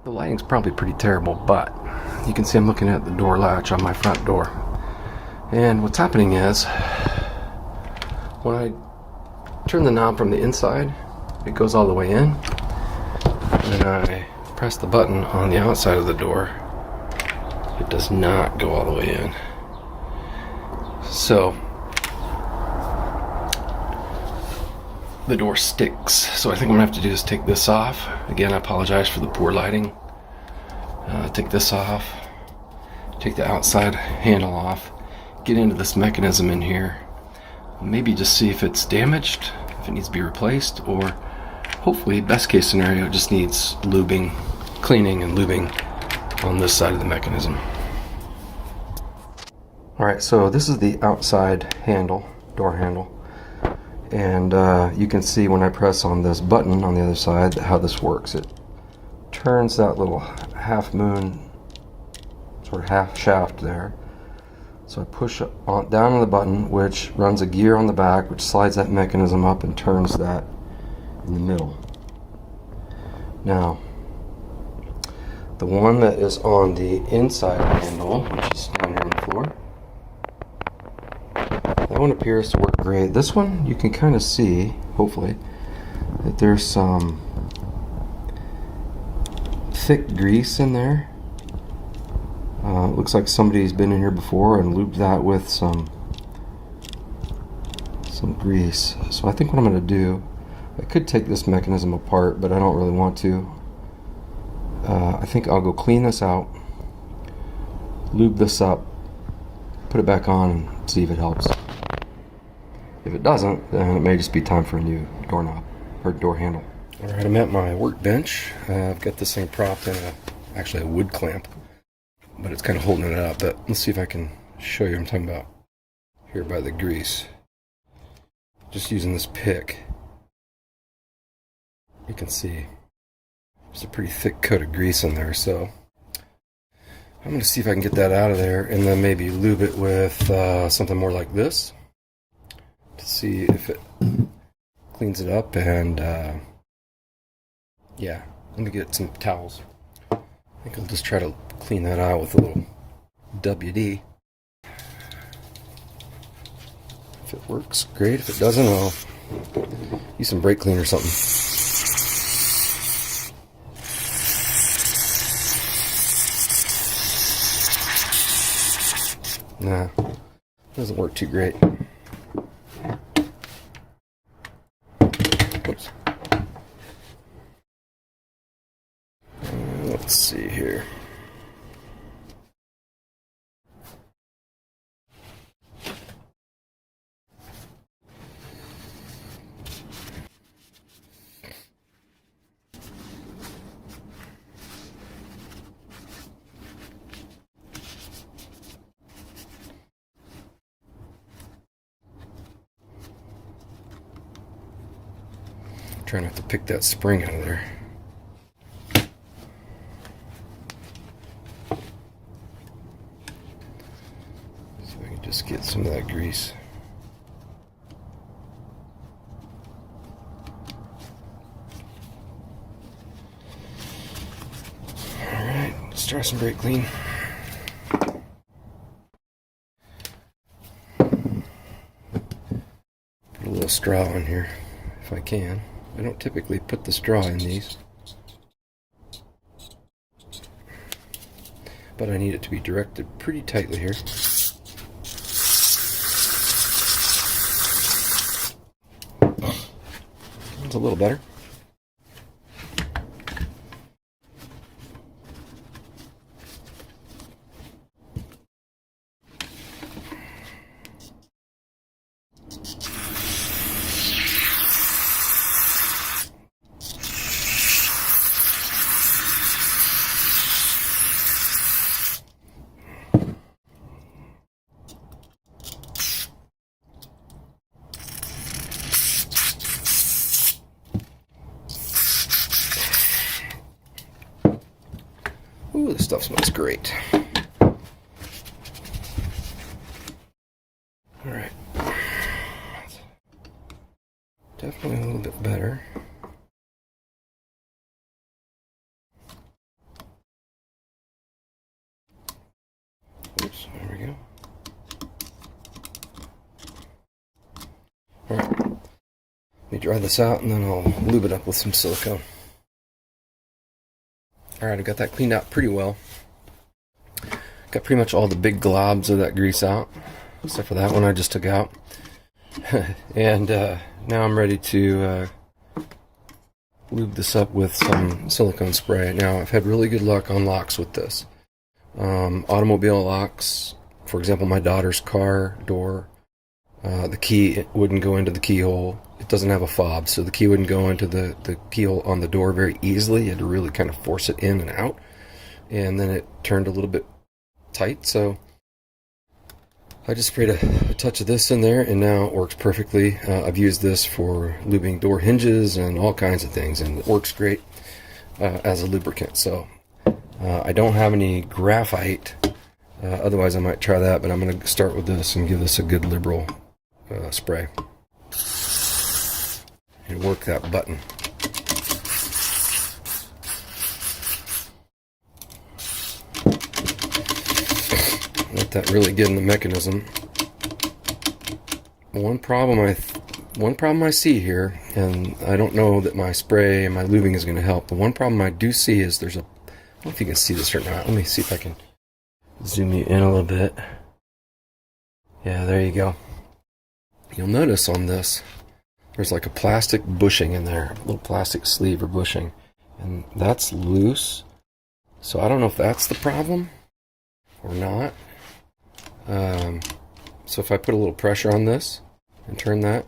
The lighting's probably pretty terrible, but you can see I'm looking at the door latch on my front door. And what's happening is, when I turn the knob from the inside, it goes all the way in. And then I press the button on the outside of the door, it does not go all the way in. So the door sticks. So I think I'm gonna have to do is take this off. Again, I apologize for the poor lighting. Take this off, take the outside handle off, get into this mechanism in here, maybe just see if it's damaged, if it needs to be replaced, or hopefully, best case scenario, it just needs lubing, cleaning and lubing on this side of the mechanism. Alright, so this is the outside handle, door handle. And you can see when I press on this button on the other side how this works. It turns that little half moon, sort of half shaft there. So I push on, down on the button, which runs a gear on the back, which slides that mechanism up and turns that in the middle. Now, the one that is on the inside handle, which is down here on the floor, that one appears to work great. This one, you can kind of see, hopefully, that there's some thick grease in there. It looks like somebody's been in here before and lubed that with some grease. So I think what I'm going to do, I could take this mechanism apart, but I don't really want to. I think I'll go clean this out, lube this up, put it back on, and see if it helps. If it doesn't, then it may just be time for a new doorknob or door handle. Alright, I'm at my workbench. I've got this thing propped in actually a wood clamp, but it's kind of holding it up. But let's see if I can show you what I'm talking about here by the grease. Just using this pick, you can see there's a pretty thick coat of grease in there. So I'm going to see if I can get that out of there and then maybe lube it with something more like this to see if it cleans it up. And yeah, let me get some towels. I think I'll just try to clean that out with a little WD. If it works, great. If it doesn't, I'll use some brake cleaner or something. Nah, doesn't work too great. Whoops. Let's see here. Try not to pick that spring out of there. So I can just get some of that grease. Alright, let's try some brake clean. Put a little straw in here if I can. I don't typically put the straw in these, but I need it to be directed pretty tightly here. It's a little better. Ooh, this stuff smells great. Alright. Definitely a little bit better. dry this out and then I'll lube it up with some silicone. Alright, I got that cleaned out pretty well. Got pretty much all the big globs of that grease out, except for that one I just took out. And now I'm ready to lube this up with some silicone spray. Now, I've had really good luck on locks with this. Automobile locks, for example, my daughter's car door, the key wouldn't go into the keyhole. It doesn't have a fob, so the key wouldn't go into the keyhole on the door very easily. You had to really kind of force it in and out. And then it turned a little bit tight, so I just sprayed a touch of this in there, and now it works perfectly. I've used this for lubing door hinges and all kinds of things, and it works great as a lubricant. So I don't have any graphite, otherwise I might try that, but I'm going to start with this and give this a good liberal spray and work that button. Let that really get in the mechanism. One problem I see here, and I don't know that my spray and my lubing is going to help. The one problem I do see is there's a, I don't know if you can see this or not. Let me see if I can zoom you in a little bit. Yeah, there you go. You'll notice on this, there's like a plastic bushing in there, a little plastic sleeve or bushing, and that's loose. So I don't know if that's the problem or not. So if I put a little pressure on this and turn that,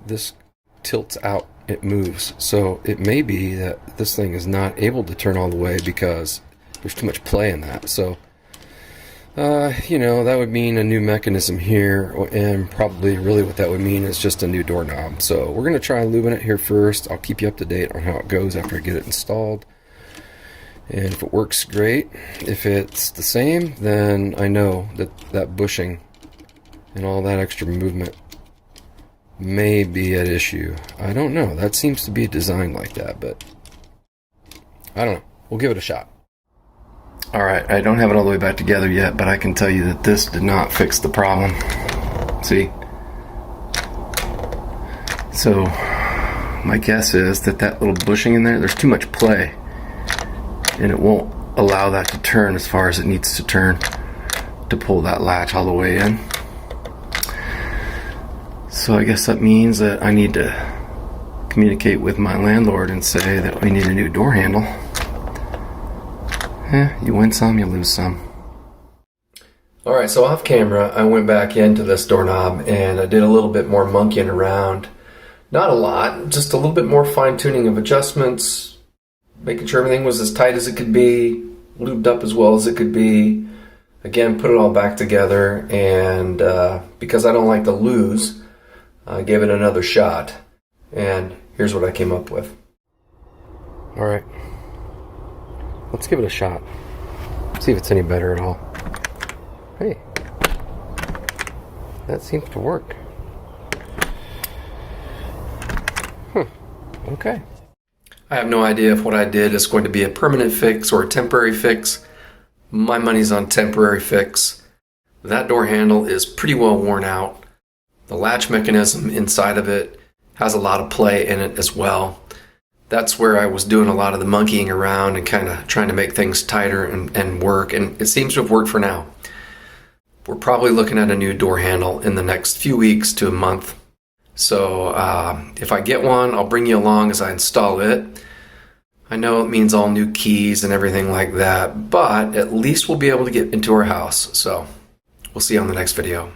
this tilts out, it moves. So it may be that this thing is not able to turn all the way because there's too much play in that. So, you know, that would mean a new mechanism here, and probably really what that would mean is just a new doorknob. So we're going to try lubing it here first. I'll keep you up to date on how it goes after I get it installed. And if it works, great. If it's the same, then I know that that bushing and all that extra movement may be at issue. I don't know. That seems to be designed like that, but I don't know. We'll give it a shot. Alright, I don't have it all the way back together yet, but I can tell you that this did not fix the problem. See? So, my guess is that that little bushing in there, there's too much play, and it won't allow that to turn as far as it needs to turn to pull that latch all the way in. So I guess that means that I need to communicate with my landlord and say that we need a new door handle. You win some, you lose some. Alright, so off camera, I went back into this doorknob and I did a little bit more monkeying around. Not a lot, just a little bit more fine-tuning of adjustments, making sure everything was as tight as it could be, lubed up as well as it could be. Again, put it all back together, and because I don't like to lose, I gave it another shot. And here's what I came up with. Alright, let's give it a shot. See if it's any better at all. Hey, that seems to work. Okay. I have no idea if what I did is going to be a permanent fix or a temporary fix. My money's on temporary fix. That door handle is pretty well worn out. The latch mechanism inside of it has a lot of play in it as well. That's where I was doing a lot of the monkeying around and kind of trying to make things tighter and work, and it seems to have worked for now. We're probably looking at a new door handle in the next few weeks to a month. So if I get one, I'll bring you along as I install it. I know it means all new keys and everything like that, but at least we'll be able to get into our house. So we'll see you on the next video.